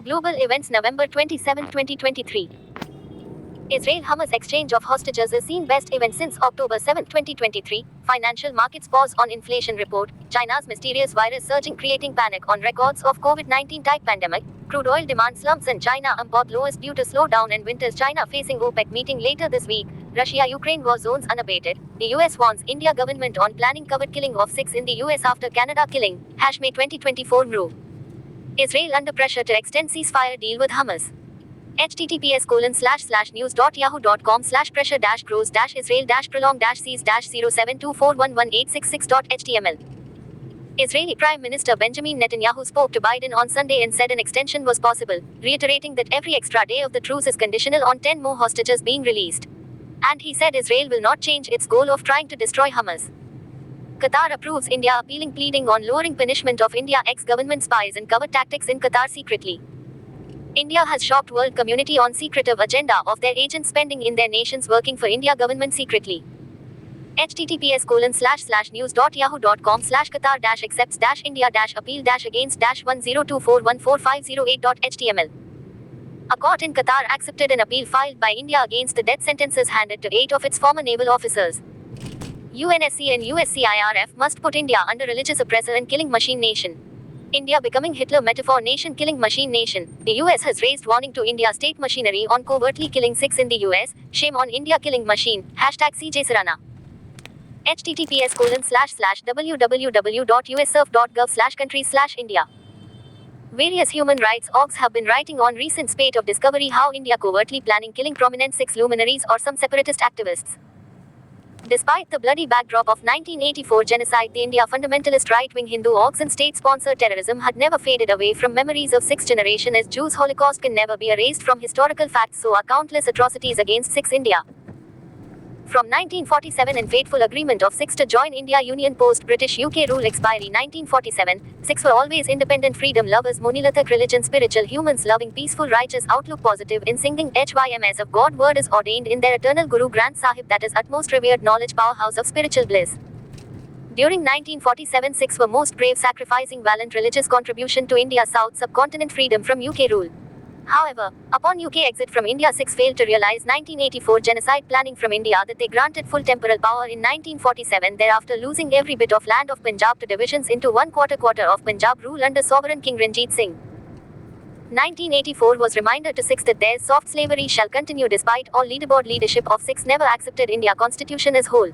Global Events November 27, 2023. Israel-Hamas exchange of hostages is seen best event since October 7, 2023. Financial markets pause on inflation report. China's mysterious virus surging creating panic on records of COVID-19 type pandemic. Crude oil demand slumps in China import lowest due to slowdown in winters. China facing OPEC meeting later this week. Russia-Ukraine war zones unabated. The US warns India government on planning covert killing of 6 in the US after Canada killing. May 2024 Ru. Israel under pressure to extend ceasefire deal with Hamas. https://news.yahoo.com/pressure-grows-israel-prolong-cease-0724118666.html. Israeli Prime Minister Benjamin Netanyahu spoke to Biden on Sunday and said an extension was possible, reiterating that every extra day of the truce is conditional on 10 more hostages being released. And he said Israel will not change its goal of trying to destroy Hamas. Qatar approves India appealing pleading on lowering punishment of India ex-government spies and covert tactics in Qatar secretly. India has shocked world community on secretive agenda of their agents spending in their nations working for India government secretly. https://news.yahoo.com/qatar-accepts-india-appeal-against-1024145008.html. A court in Qatar accepted an appeal filed by India against the death sentences handed to 8 of its former naval officers. UNSC and USCIRF must put India under religious oppressor and killing machine nation. India becoming Hitler metaphor nation killing machine nation. The US has raised warning to India state machinery on covertly killing 6 in the US. Shame on India killing machine. #CJ Sarana. https://www.ussurf.gov/countries/India. Various human rights orgs have been writing on recent spate of discovery how India covertly planning killing prominent 6 luminaries or some separatist activists. Despite the bloody backdrop of 1984 genocide, the India fundamentalist right-wing Hindu orgs and state-sponsored terrorism had never faded away from memories of 6th generation as Jews. Holocaust can never be erased from historical facts, so are countless atrocities against 6 India. From 1947 and fateful agreement of 6 to join India Union post-British UK rule expiry 1947, 6 were always independent freedom lovers Monolithic religion spiritual humans loving peaceful righteous outlook positive in singing HYMS of God word is ordained in their eternal Guru Granth Sahib that is utmost revered knowledge powerhouse of spiritual bliss. During 1947 6 were most brave sacrificing valiant religious contribution to India's South subcontinent freedom from UK rule. However, upon UK exit from India 6 failed to realize 1984 genocide planning from India that they granted full temporal power in 1947 thereafter losing every bit of land of Punjab to divisions into 1/4 of Punjab rule under sovereign King Ranjit Singh. 1984 was reminder to 6 that their soft slavery shall continue despite all leaderboard leadership of 6 never accepted India constitution as whole.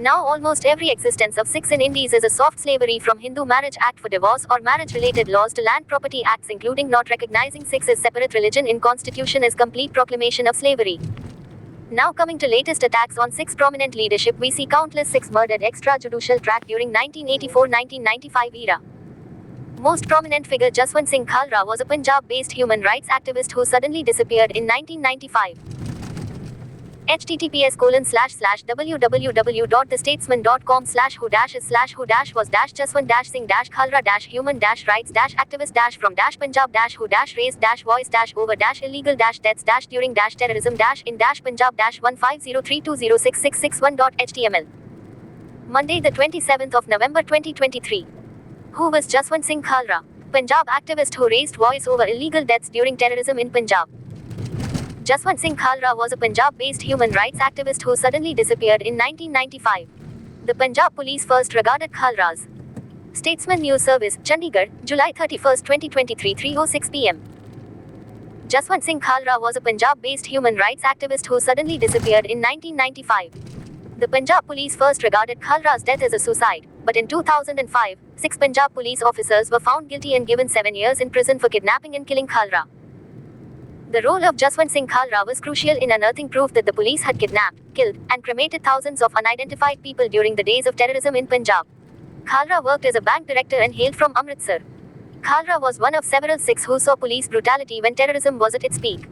Now almost every existence of 6 in Indies is a soft slavery from Hindu Marriage Act for divorce or marriage-related laws to land property acts including not recognizing 6 as separate religion in constitution as complete proclamation of slavery. Now coming to latest attacks on 6 prominent leadership, we see countless 6 murdered extrajudicial track during 1984-1995 era. Most prominent figure Jaswant Singh Khalra was a Punjab-based human rights activist who suddenly disappeared in 1995. https://www.thestatedsman.com/who-was-human-rights-human-rights-activist-from-punjab-who-raised-voice-over-illegal-deaths-during-terrorism-in-Punjab-15032066661.html. Monday the 27th of November 2023. Who was Jaswant Singh Khalra? Punjab activist who raised voice over illegal deaths during terrorism in Punjab. Jaswant Singh Khalra was a Punjab-based human rights activist who suddenly disappeared in 1995. The Punjab police first regarded Khalra's Statesman News Service, Chandigarh, July 31, 2023 3:06 p.m. Jaswant Singh Khalra was a Punjab-based human rights activist who suddenly disappeared in 1995. The Punjab police first regarded Khalra's death as a suicide, but in 2005, 6 Punjab police officers were found guilty and given 7 years in prison for kidnapping and killing Khalra. The role of Jaswant Singh Khalra was crucial in unearthing proof that the police had kidnapped, killed, and cremated thousands of unidentified people during the days of terrorism in Punjab. Khalra worked as a bank director and hailed from Amritsar. Khalra was one of several 6 who saw police brutality when terrorism was at its peak.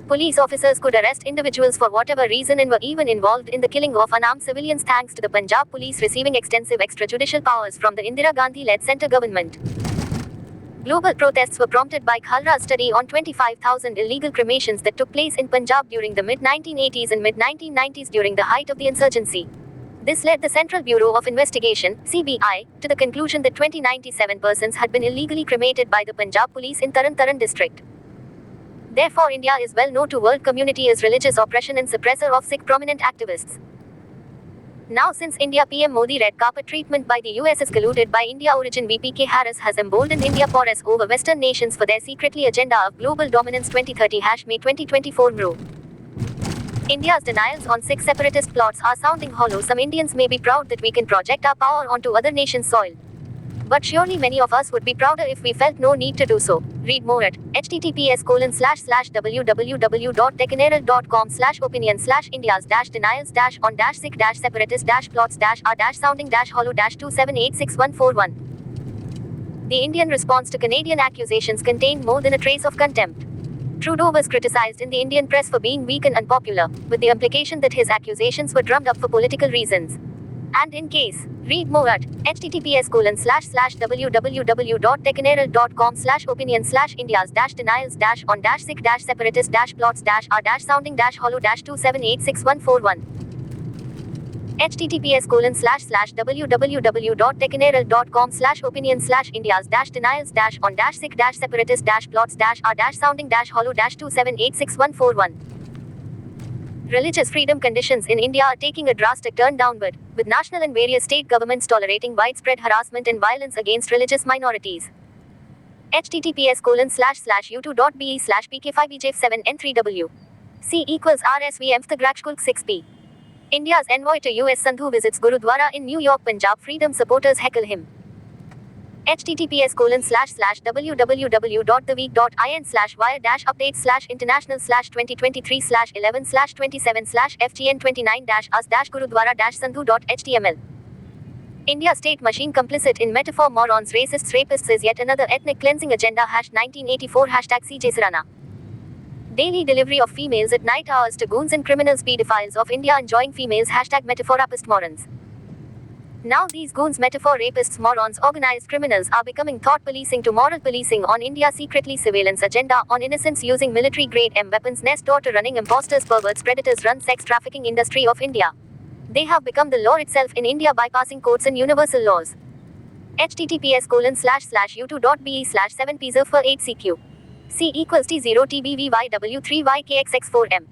Police officers could arrest individuals for whatever reason and were even involved in the killing of unarmed civilians thanks to the Punjab police receiving extensive extrajudicial powers from the Indira Gandhi-led centre government. Global protests were prompted by Khalra's study on 25,000 illegal cremations that took place in Punjab during the mid-1980s and mid-1990s during the height of the insurgency. This led the Central Bureau of Investigation (CBI) to the conclusion that 2097 persons had been illegally cremated by the Punjab police in Taran Taran district. Therefore, India is well known to world community as religious oppression and suppressor of Sikh prominent activists. Now, since India PM Modi red carpet treatment by the US is colluded by India origin VP Harris has emboldened India porous over Western nations for their secretly agenda of global dominance 2030 #May 2024 bro. India's denials on Sikh separatist plots are sounding hollow. Some Indians may be proud that we can project our power onto other nations' soil. But surely many of us would be prouder if we felt no need to do so. Read more at https://www.techneral.com/opinion/indias-denials-on-Sikh-separatism-plots-are-sounding-hollow-2786141. The Indian response to Canadian accusations contained more than a trace of contempt. Trudeau was criticized in the Indian press for being weak and unpopular, with the implication that his accusations were drummed up for political reasons. And in case, read more at https://www.techneral.com/opinion/indias-denials-on-Sikh-separatism-plots-are-sounding-hollow-2786141. https://www.techneral.com/opinion/indias-denials-on-Sikh-separatism-plots-are-sounding-hollow-2786141. Religious freedom conditions in India are taking a drastic turn downward, with national and various state governments tolerating widespread harassment and violence against religious minorities. https://youtube.be/pk5bj7n3w. C equals RSVM Thagrakshkulk 6p. India's envoy to US Sandhu visits Gurudwara in New York. Punjab freedom supporters heckle him. https://www.theweek.in/wire-updates/international/2023/11/27/FGN29-us-gurudwara-sandhu.html. India state machine complicit in metaphor morons racists rapists is yet another ethnic cleansing agenda #1984 #CJ Sarana. Daily delivery of females at night hours to goons and criminals pedophiles of India enjoying females #metaphorapist morons. Now these goons metaphor rapists morons organized criminals are becoming thought policing to moral policing on India's secretly surveillance agenda on innocents using military grade M weapons next door to running imposters perverts predators run sex trafficking industry of India. They have become the law itself in India bypassing courts and universal laws. https://u2.be/7pzer for 8cq. C equals T0TBVYW3YKXX4M.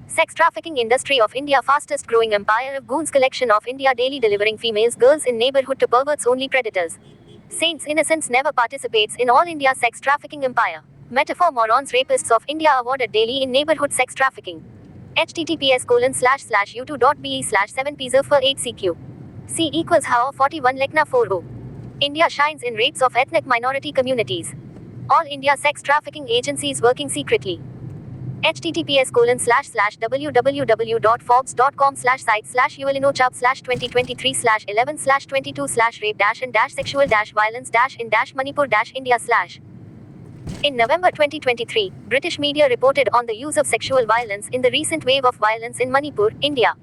Sex trafficking industry of India fastest growing empire of goons collection of India daily delivering females girls in neighborhood to perverts only predators. Saints innocents never participates in all India sex trafficking empire. Metaphor morons rapists of India awarded daily in neighborhood sex trafficking. https://u2.be/7pzer for 8cq. C equals how 41 Lekna 40. India shines in rates of ethnic minority communities. All India sex trafficking agencies working secretly. https://www.forbes.com/site/ULNO-sexual-rape-and-sexual-violence-in-Manipur-India/. In November 2023, British media reported on the use of sexual violence in the recent wave of violence in Manipur, India.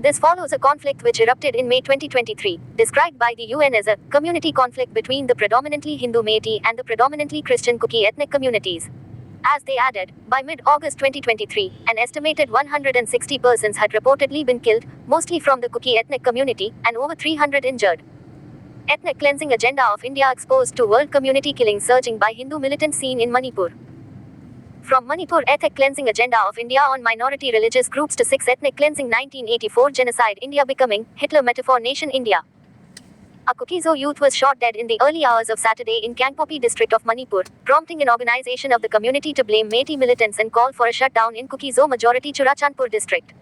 This follows a conflict which erupted in May 2023, described by the UN as a community conflict between the predominantly Hindu Meitei and the predominantly Christian Kuki ethnic communities. As they added, by mid-August 2023, an estimated 160 persons had reportedly been killed, mostly from the Kuki ethnic community, and over 300 injured. Ethnic cleansing agenda of India exposed to world community killing surging by Hindu militant scene in Manipur. From Manipur ethnic cleansing agenda of India on minority religious groups to 6 ethnic cleansing 1984 genocide India becoming Hitler metaphor nation India. A Kuki-Zo youth was shot dead in the early hours of Saturday in Kangpopi district of Manipur, prompting an organization of the community to blame Meitei militants and call for a shutdown in Kuki-Zo majority Churachandpur district.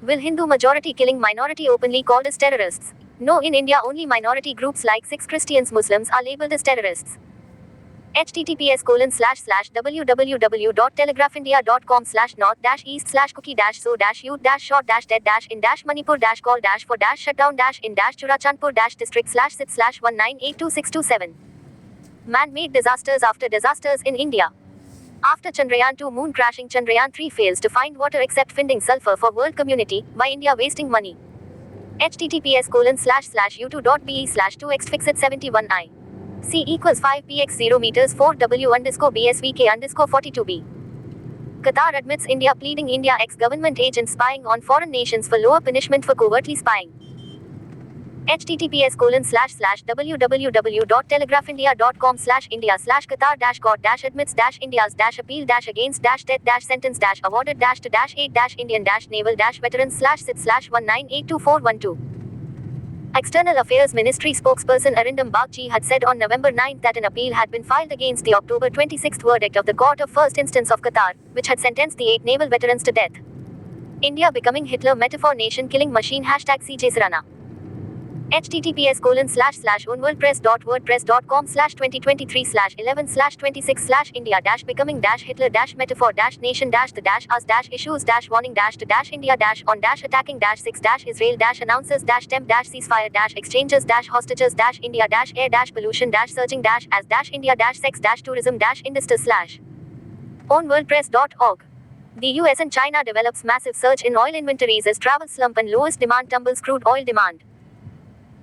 Will Hindu majority killing minority openly called as terrorists? No, in India only minority groups like Sikhs Christians Muslims are labeled as terrorists. https://www.telegraphindia.com/north-east/cookie-so-youth-short-dead-in-manipur-call-for-shutdown-in-manipur-call-for-shutdown-in-Churachandpur district/198 disasters after disasters in India. After Chandrayaan-2 moon crashing, Chandrayaan-3 fails to find water except finding sulfur for world community. Why India wasting money? https://u2.be/2xfixit71i. C equals 5px 0 meters 4w_bsvk_42b. Qatar admits India pleading India ex-government agents spying on foreign nations for lower punishment for covertly spying. https://www.telegraphindia.com/India/Qatar-court-admits-India/appeal-against-tet-sent-1982412. External Affairs Ministry spokesperson Arindam Bagchi had said on November 9 that an appeal had been filed against the October 26 verdict of the Court of First Instance of Qatar, which had sentenced the 8 naval veterans to death. India becoming Hitler metaphor nation killing machine #CJ Sarana. https://onworldpress.org/2023/india-becoming-hitler-metaphor-nation-the-temp-ceasefire-exchanges-hostages-india-air-pollution-surging-as-India-on-dash-attacking-6-is rail-announcers-temp-seas-fire-exchanges-hostage-india-dash Onworld Press.org. The US and China develops massive surge in oil inventories as travel slump and lowest demand.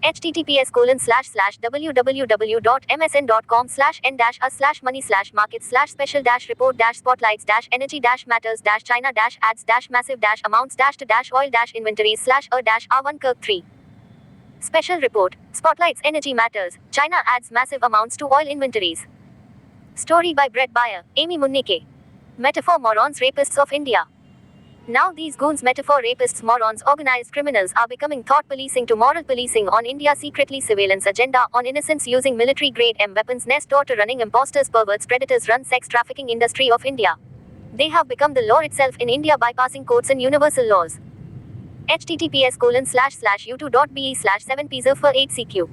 https://www.msn.com/n-us/money/markets/special-report-spotlights-energy-matters-China adds massive amounts to oil inventories. Special report. Spotlights Energy Matters. China adds massive amounts to oil inventories. Story by Brett Bayer, Amy Munnike. Metaphor morons rapists of India. Now these goons metaphor rapists morons organized criminals are becoming thought policing to moral policing on India's secretly surveillance agenda on innocents using military grade M weapons next door to running imposters perverts predators run sex trafficking industry of India. They have become the law itself in India bypassing courts and universal laws. https://u2.be/7pzer for 8cq